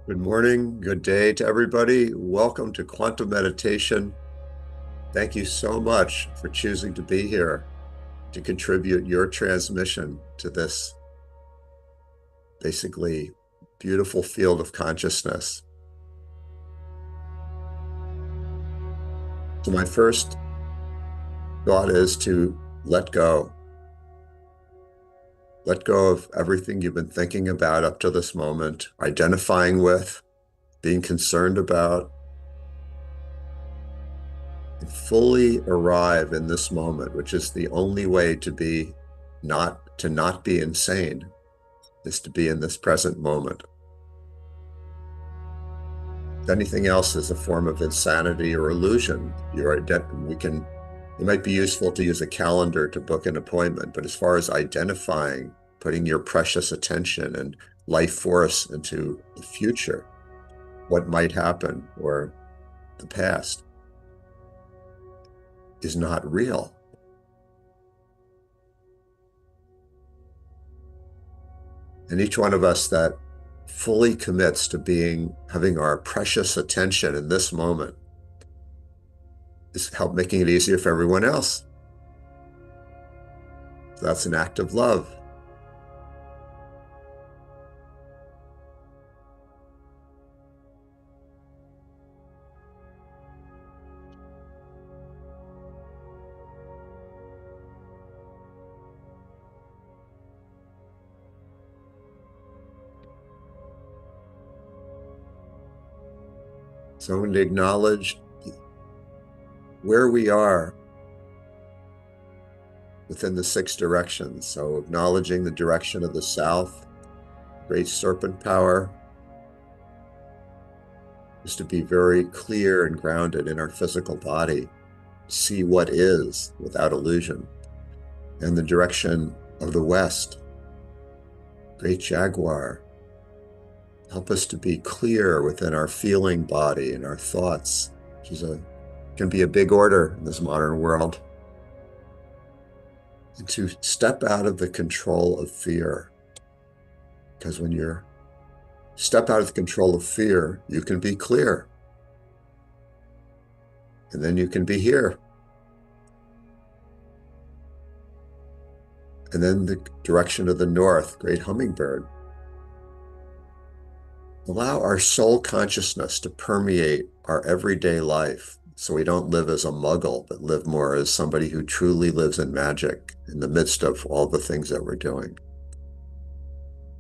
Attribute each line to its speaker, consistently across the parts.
Speaker 1: Good morning, good day to everybody. Welcome to Quantum Meditation. Thank you so much for choosing to be here to contribute your transmission to this basically beautiful field of consciousness. So my first thought is to let go. Let go of everything you've been thinking about up to this moment, identifying with, being concerned about, and fully arrive in this moment, which is the only way to not be insane, is to be in this present moment. Anything else is a form of insanity or illusion. It might be useful to use a calendar to book an appointment, but as far as identifying, putting your precious attention and life force into the future, what might happen, or the past, is not real. And each one of us that fully commits to having our precious attention in this moment is making it easier for everyone else. So that's an act of love. So I'm going to acknowledge where we are within the six directions. So acknowledging the direction of the south, great serpent power, is to be very clear and grounded in our physical body, see what is without illusion. And the direction of the west, great jaguar, help us to be clear within our feeling body and our thoughts, which can be a big order in this modern world. And to step out of the control of fear. Because when you step out of the control of fear, you can be clear. And then you can be here. And then the direction of the north, great hummingbird. Allow our soul consciousness to permeate our everyday life so we don't live as a muggle, but live more as somebody who truly lives in magic in the midst of all the things that we're doing.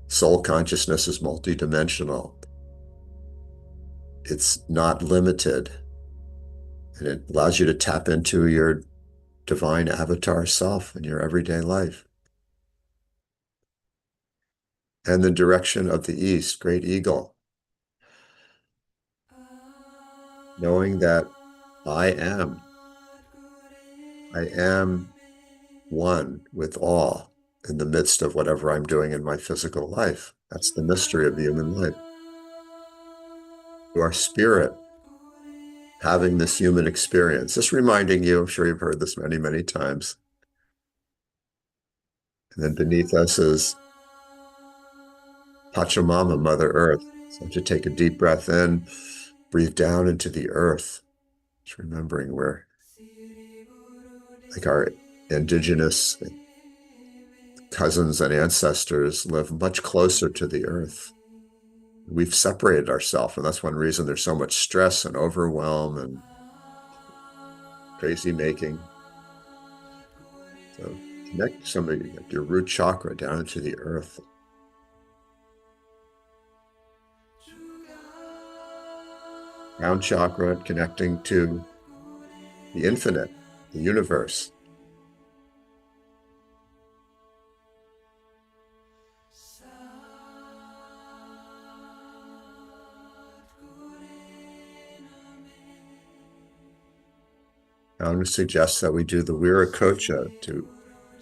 Speaker 1: Soul consciousness is multidimensional. It's not limited. And it allows you to tap into your divine avatar self in your everyday life. And the direction of the east, great eagle. Knowing that I am one with all in the midst of whatever I'm doing in my physical life. That's the mystery of the human life. You are spirit having this human experience. Just reminding you, I'm sure you've heard this many, many times. And then beneath us is Pachamama, Mother Earth. So to take a deep breath in, breathe down into the earth. Just remembering we're like our indigenous cousins and ancestors live much closer to the earth. We've separated ourselves, and that's one reason there's so much stress and overwhelm and crazy making. So connect somebody like your root chakra down into the earth. Crown chakra connecting to the infinite, the universe. I want to suggest that we do the Viracocha.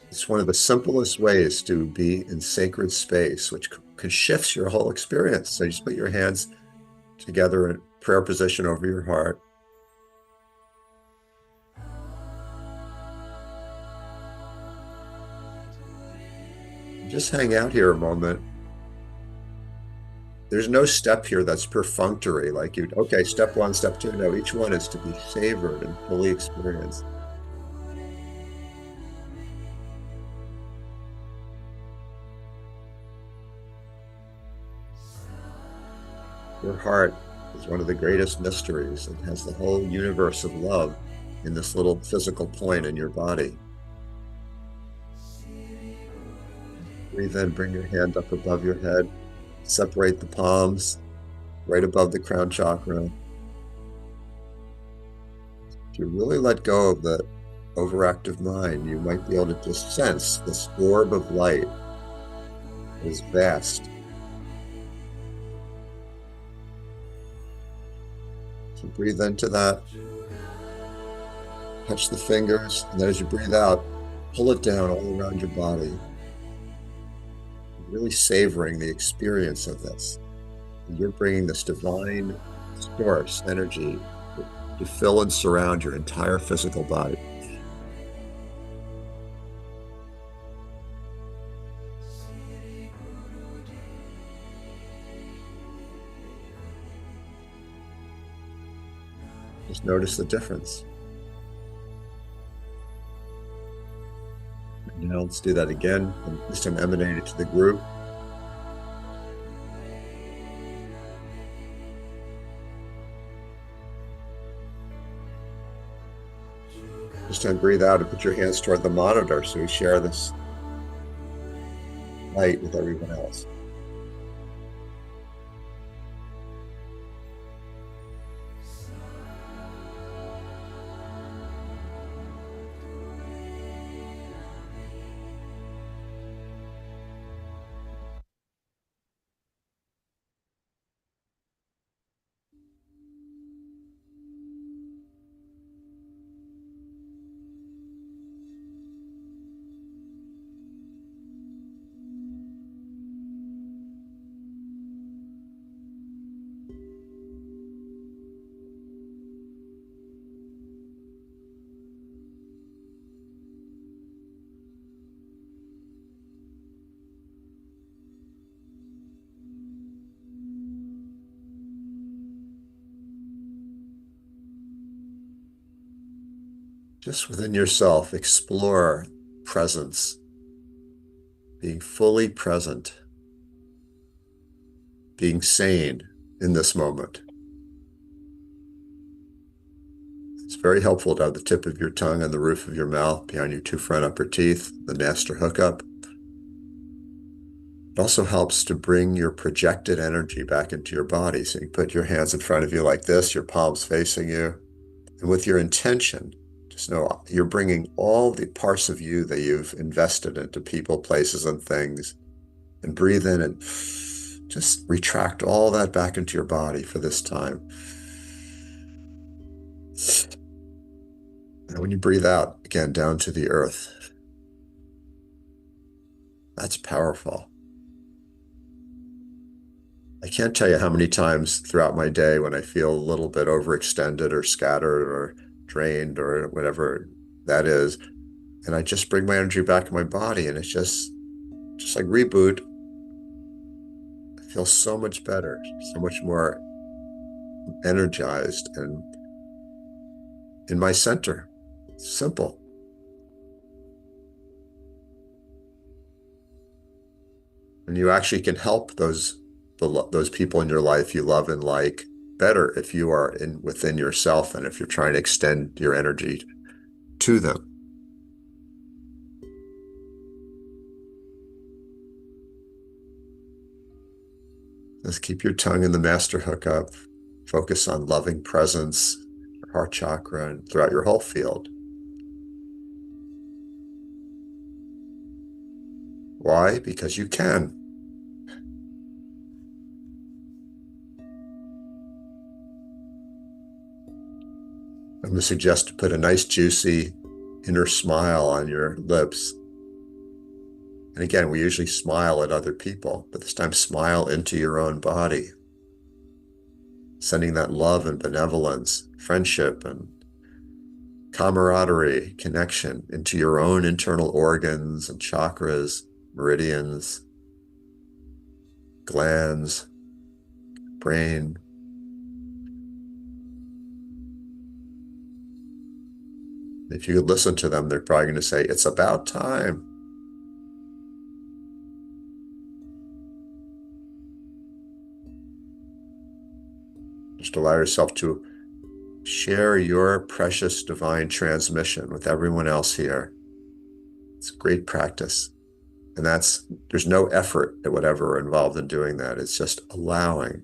Speaker 1: It's one of the simplest ways to be in sacred space, which can shift your whole experience. So you just put your hands together in prayer position over your heart. Just hang out here a moment, there's no step here that's perfunctory, like you, okay, step one, step two. No, each one is to be savored and fully experienced. Your heart is one of the greatest mysteries. It has the whole universe of love in this little physical point in your body. Breathe in, bring your hand up above your head, separate the palms right above the crown chakra. If you really let go of the overactive mind, you might be able to just sense this orb of light is vast. So breathe into that, touch the fingers, and then as you breathe out, pull it down all around your body. Really savoring the experience of this. And you're bringing this divine source energy to fill and surround your entire physical body. Just notice the difference. And now let's do that again, and this time emanate it to the group. This time breathe out and put your hands toward the monitor so we share this light with everyone else. Just within yourself, explore presence, being fully present, being sane in this moment. It's very helpful to have the tip of your tongue on the roof of your mouth behind your two front upper teeth, the master hookup. It also helps to bring your projected energy back into your body. So you put your hands in front of you like this, your palms facing you. And with your intention, just know you're bringing all the parts of you that you've invested into people, places, and things. And breathe in and just retract all that back into your body for this time. And when you breathe out, again, down to the earth. That's powerful. I can't tell you how many times throughout my day when I feel a little bit overextended or scattered or drained or whatever that is, and I just bring my energy back in my body, and it's just like reboot. I feel so much better, so much more energized and in my center. It's simple. And you actually can help those people in your life you love and like better if you are within yourself and if you're trying to extend your energy to them. Just keep your tongue in the master hookup. Focus on loving presence, your heart chakra, and throughout your whole field. Why? Because you can. I'm going to suggest to put a nice, juicy inner smile on your lips. And again, we usually smile at other people, but this time smile into your own body, sending that love and benevolence, friendship and camaraderie, connection into your own internal organs and chakras, meridians, glands, brain. If you could listen to them, they're probably going to say, it's about time. Just allow yourself to share your precious divine transmission with everyone else here. It's a great practice. And there's no effort at whatever involved in doing that. It's just allowing.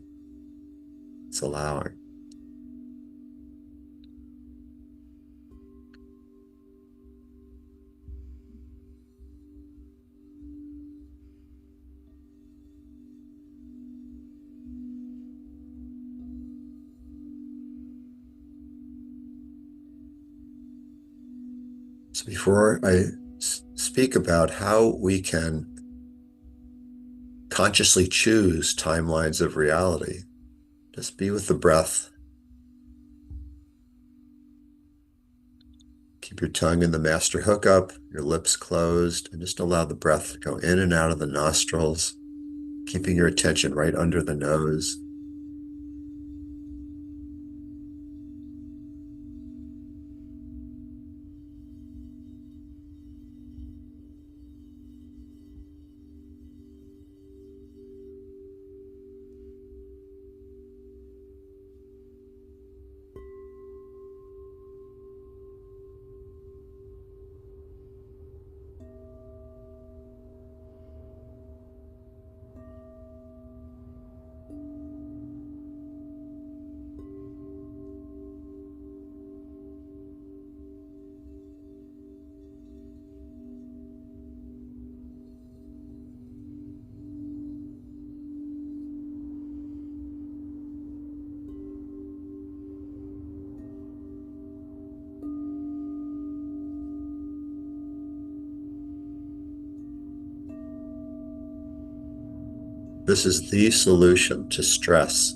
Speaker 1: It's allowing. So before I speak about how we can consciously choose timelines of reality, just be with the breath. Keep your tongue in the master hookup, your lips closed, and just allow the breath to go in and out of the nostrils, keeping your attention right under the nose. This is the solution to stress,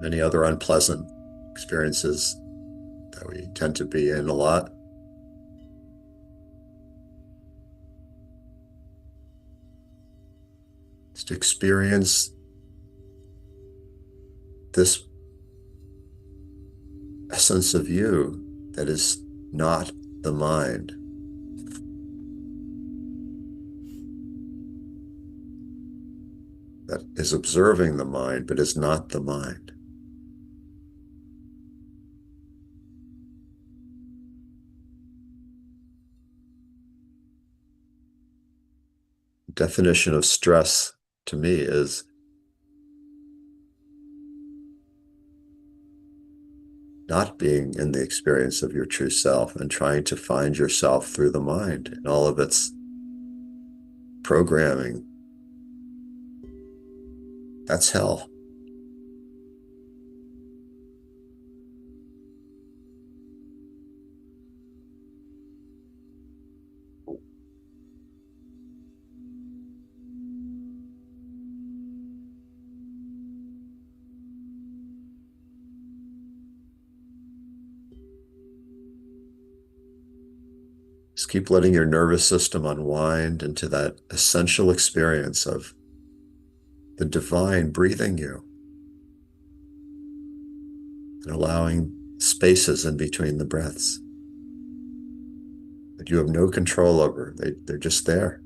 Speaker 1: many other unpleasant experiences that we tend to be in a lot. Just experience this essence of you that is not the mind. That is observing the mind, but is not the mind. The definition of stress to me is not being in the experience of your true self and trying to find yourself through the mind and all of its programming. That's hell. Just keep letting your nervous system unwind into that essential experience of the divine breathing you and allowing spaces in between the breaths that you have no control over. They're just there.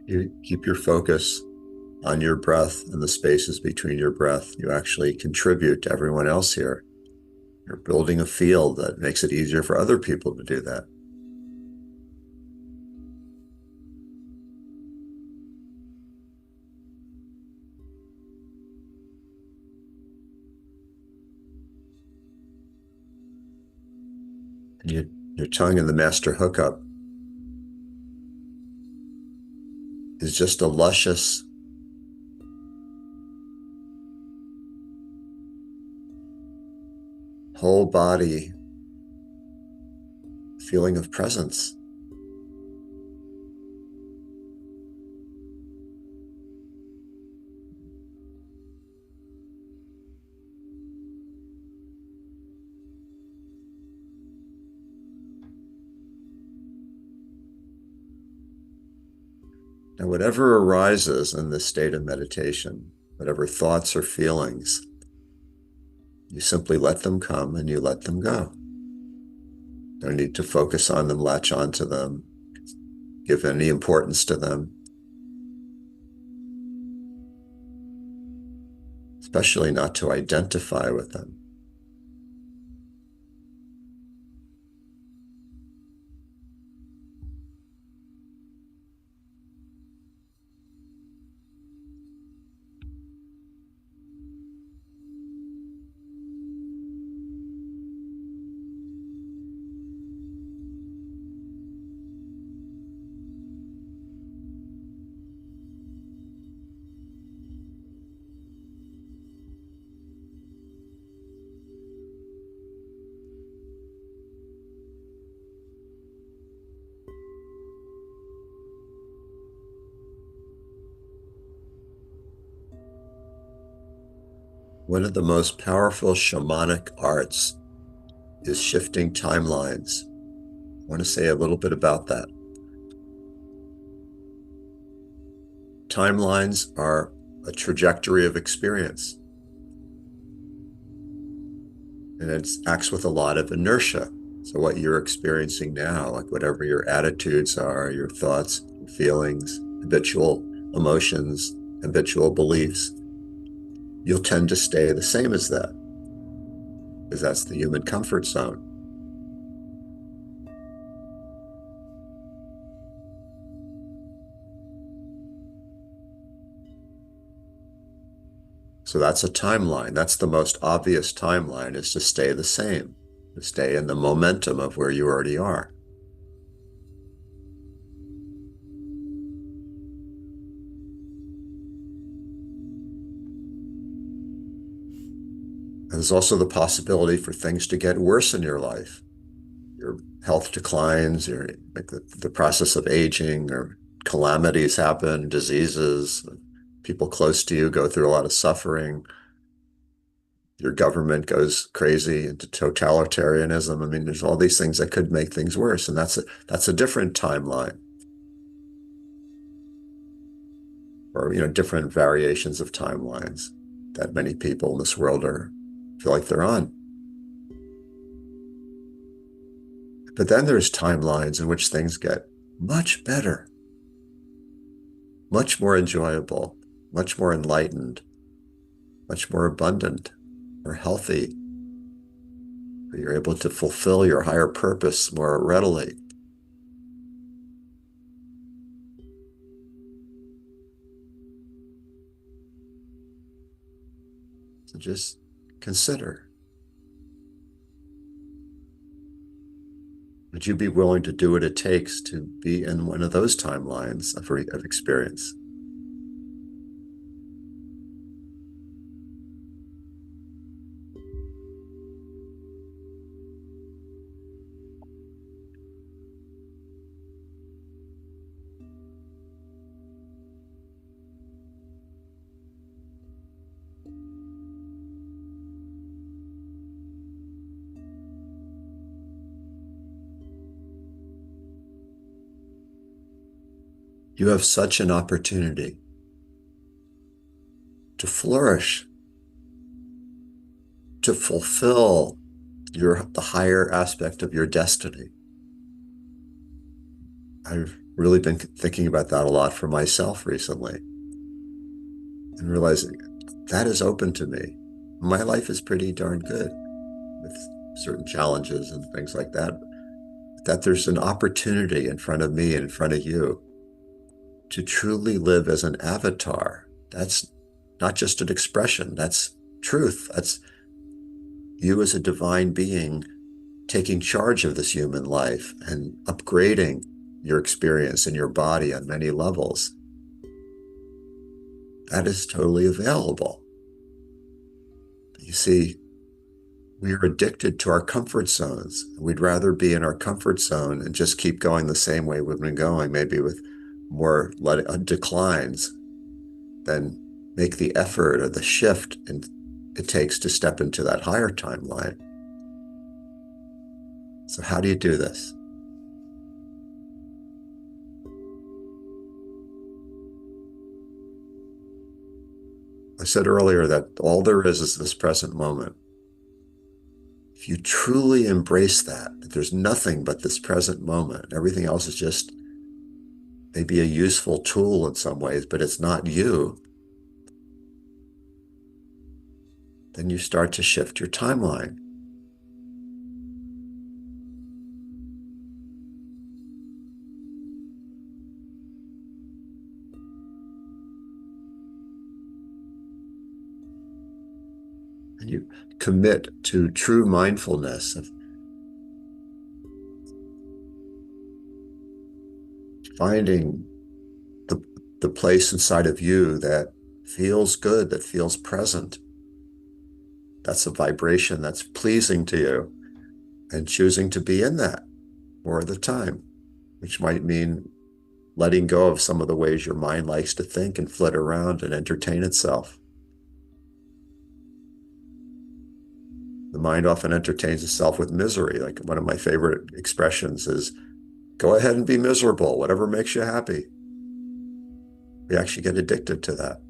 Speaker 1: You keep your focus on your breath and the spaces between your breath. You actually contribute to everyone else here. You're building a field that makes it easier for other people to do that. And your tongue in the master hookup is just a luscious, whole body feeling of presence. Now, whatever arises in this state of meditation, whatever thoughts or feelings, you simply let them come and you let them go. No need to focus on them, latch onto them, give any importance to them, especially not to identify with them. One of the most powerful shamanic arts is shifting timelines. I want to say a little bit about that. Timelines are a trajectory of experience, and it acts with a lot of inertia. So what you're experiencing now, like whatever your attitudes are, your thoughts, feelings, habitual emotions, habitual beliefs, you'll tend to stay the same as that, because that's the human comfort zone. So that's a timeline. That's the most obvious timeline, is to stay the same, to stay in the momentum of where you already are. And there's also the possibility for things to get worse in your life. Your health declines, like the process of aging, or calamities happen, diseases, people close to you go through a lot of suffering. Your government goes crazy into totalitarianism. I mean, there's all these things that could make things worse, and that's a different timeline, or different variations of timelines that many people in this world feel like they're on. But then there's timelines in which things get much better, much more enjoyable, much more enlightened, much more abundant or healthy. You're able to fulfill your higher purpose more readily. So just consider, would you be willing to do what it takes to be in one of those timelines of experience? You have such an opportunity to flourish, to fulfill the higher aspect of your destiny. really been thinking about that a lot for myself recently and realizing that is open to me. My life is pretty darn good with certain challenges and things like that, that there's an opportunity in front of me and in front of you to truly live as an avatar. That's not just an expression, that's truth. That's you as a divine being taking charge of this human life and upgrading your experience and your body on many levels. That is totally available. You see, we are addicted to our comfort zones. We'd rather be in our comfort zone and just keep going the same way we've been going, maybe with more declines, than make the effort or the shift it takes to step into that higher timeline. So how do you do this? I said earlier that all there is this present moment. If you truly embrace that there's nothing but this present moment, everything else is just maybe a useful tool in some ways, but it's not you, then you start to shift your timeline. And you commit to true mindfulness of finding the, the place inside of you that feels good, that feels present. That's a vibration that's pleasing to you, and choosing to be in that more of the time, which might mean letting go of some of the ways your mind likes to think and flit around and entertain itself. The mind often entertains itself with misery. Like one of my favorite expressions is, go ahead and be miserable, whatever makes you happy. We actually get addicted to that.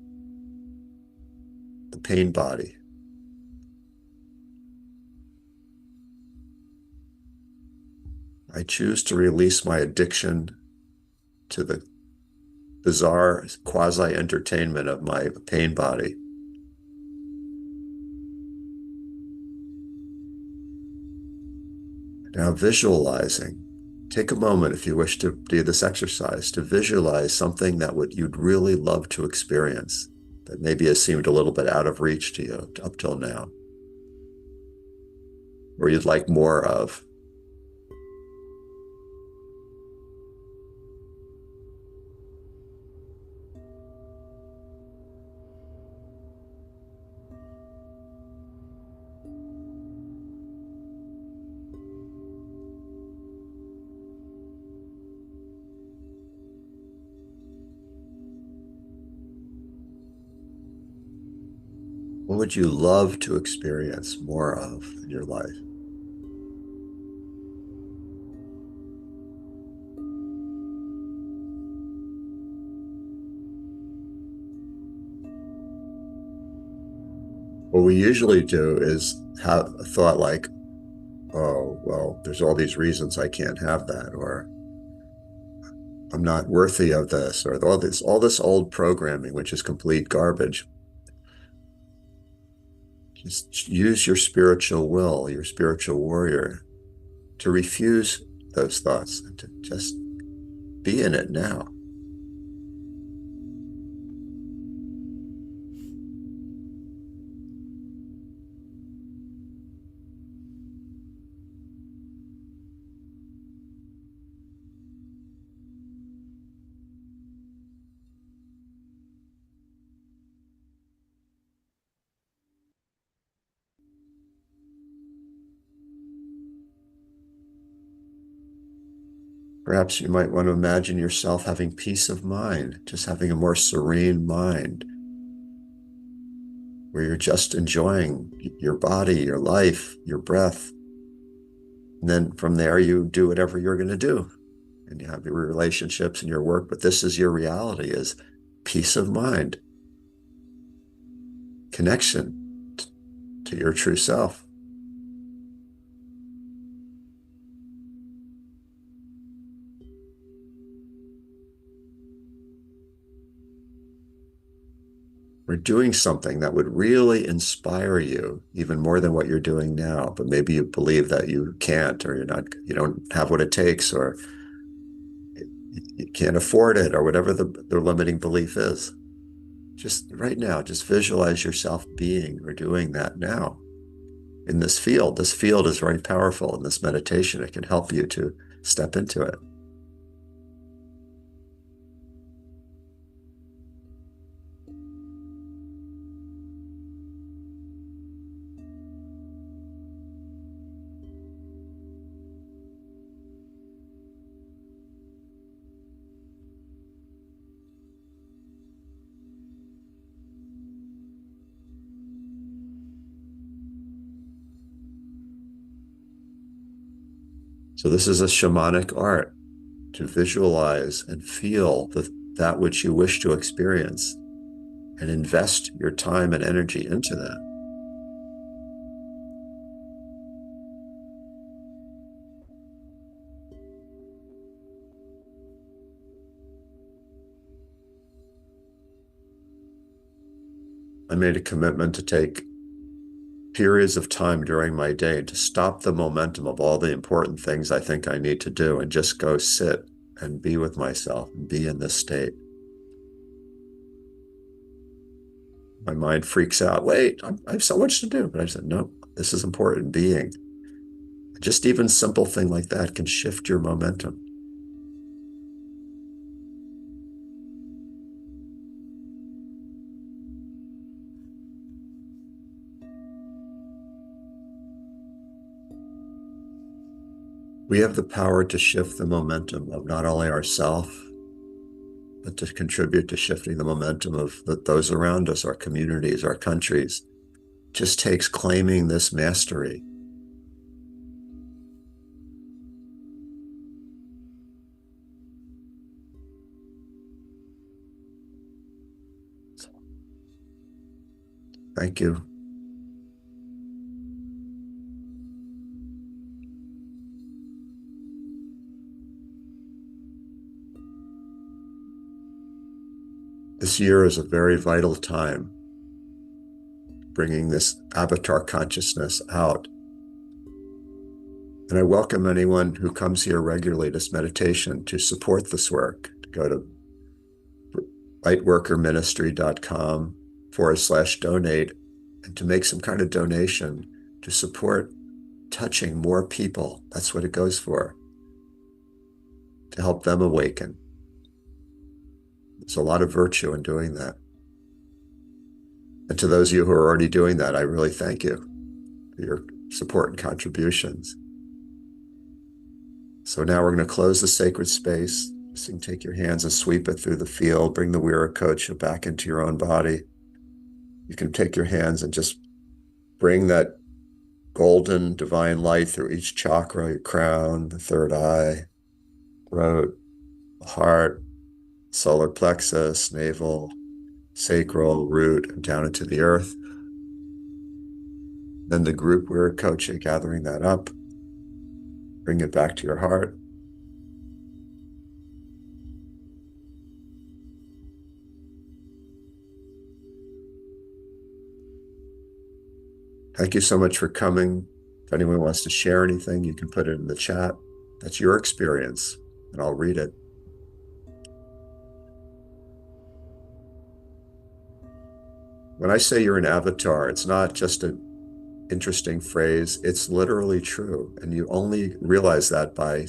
Speaker 1: The pain body. I choose to release my addiction to the bizarre quasi-entertainment of my pain body. Now visualizing. Take a moment if you wish to do this exercise to visualize something that you'd really love to experience that maybe has seemed a little bit out of reach to you up till now, or you'd like more of. What would you love to experience more of in your life? What we usually do is have a thought like, oh, well, there's all these reasons I can't have that, or I'm not worthy of this, or all this old programming, which is complete garbage. Just use your spiritual will, your spiritual warrior, to refuse those thoughts and to just be in it now. Perhaps you might want to imagine yourself having peace of mind, just having a more serene mind, where you're just enjoying your body, your life, your breath. And then from there, you do whatever you're going to do. And you have your relationships and your work, but this is your reality, is peace of mind, connection to your true self. or doing something that would really inspire you even more than what you're doing now, but maybe you believe that you can't, or you don't have what it takes, or you can't afford it, or whatever the limiting belief is. Just right now, just visualize yourself being or doing that now in this field. This field is very powerful in this meditation. It can help you to step into it. So this is a shamanic art, to visualize and feel that which you wish to experience and invest your time and energy into that. I made a commitment to take periods of time during my day to stop the momentum of all the important things I think I need to do and just go sit and be with myself and be in this state. My mind freaks out. Wait, I have so much to do. But I said, no, this is important being. Just even simple thing like that can shift your momentum. We have the power to shift the momentum of not only ourselves, but to contribute to shifting the momentum of those around us, our communities, our countries. It just takes claiming this mastery. Thank you. This year is a very vital time, bringing this avatar consciousness out. And I welcome anyone who comes here regularly to this meditation to support this work, to go to lightworkerministry.com/donate and to make some kind of donation to support touching more people. That's what it goes for, to help them awaken. There's a lot of virtue in doing that. And to those of you who are already doing that, I really thank you for your support and contributions. So now we're going to close the sacred space. So you can take your hands and sweep it through the field, bring the Viracocha back into your own body. You can take your hands and just bring that golden divine light through each chakra, your crown, the third eye, throat, heart, solar plexus, navel, sacral, root, and down into the earth. Then the group Viracocha, gathering that up, bring it back to your heart. Thank you so much for coming. If anyone wants to share anything, you can put it in the chat. That's your experience, and I'll read it. When I say you're an avatar, it's not just an interesting phrase. It's literally true. And you only realize that by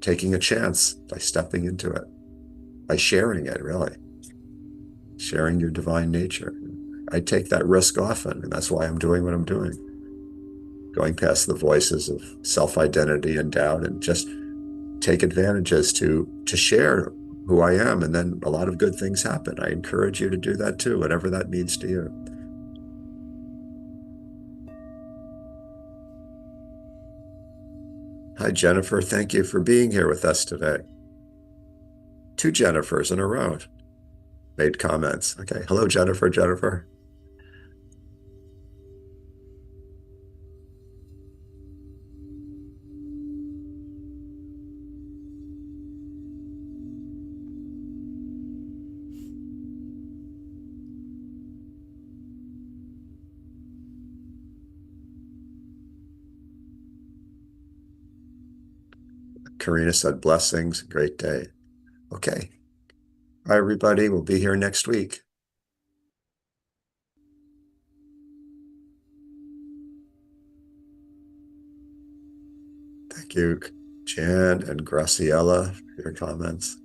Speaker 1: taking a chance, by stepping into it, by sharing it, really. Sharing your divine nature. I take that risk often, and that's why I'm doing what I'm doing. Going past the voices of self-identity and doubt, and just take advantages to share who I am, and then a lot of good things happen. I encourage you to do that too, whatever that means to you. Hi, Jennifer. Thank you for being here with us today. 2 Jennifers in a row made comments. Okay. Hello, Jennifer. Jennifer. Karina said blessings. Great day. Okay. Bye, everybody. We'll be here next week. Thank you, Jan and Graciela, for your comments.